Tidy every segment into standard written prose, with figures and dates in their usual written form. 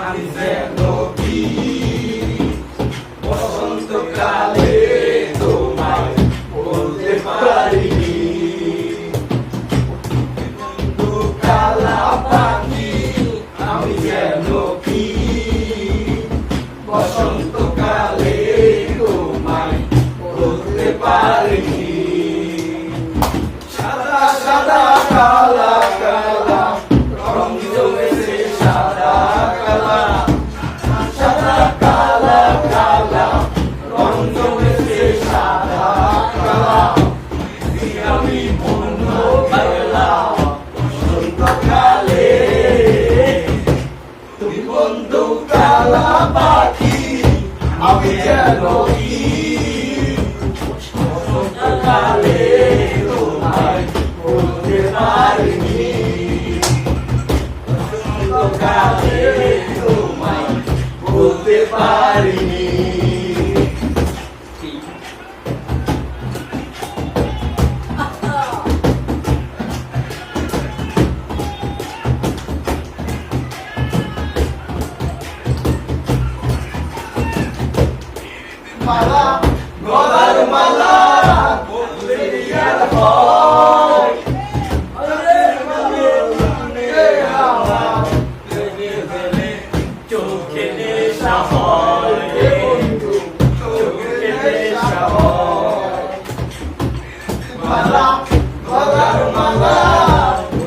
আমি যেন কি বসন্তকালে তোমায় বলতে পারিনি। বন্ধু কালা পাখি আমি যেন কি বসন্তকালে তোমায় বলতে পারিনি। সাদা সাদা কালা কালা রং জমেছে সাদা কালা, সাদা কালা কালা রং জমেছে সাদা কালা। আমি মন খেলা বসন্তকালে, তুমি বন্ধু কালা পাখি আমি যেন কি বসন্তকালে তোমায় বলতে পারিনি। বসন্তকালে তোমায় বলতে পারিনি। মালা গলার মালা বললে আর হয়, চোখে নেশা হয় বন্ধু, চোখে নেশা হয়। মালা গলার মালা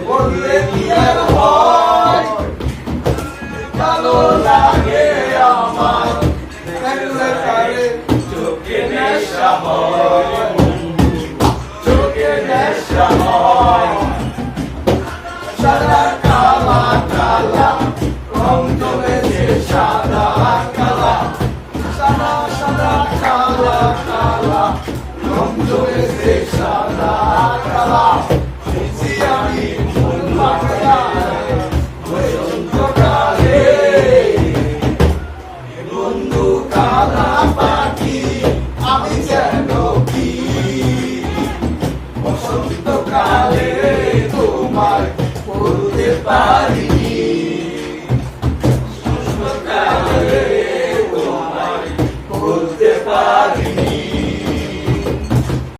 বললে কি আর হয়, ভালো লাগে আমার চোখে নেশা হয় বন্ধু, চোখে নেশা হয়। সাদা কালা কালা রং জমেছে সাদা কালা, সাদা সাদা কালা কালা রং জমেছে সাদা কালা। বুঝি আমি মন বাংলায় বসন্তকালে, বন্ধু কালা পাখি আমি যেন কি বসন্তকালে তোমায় বলতে পারি।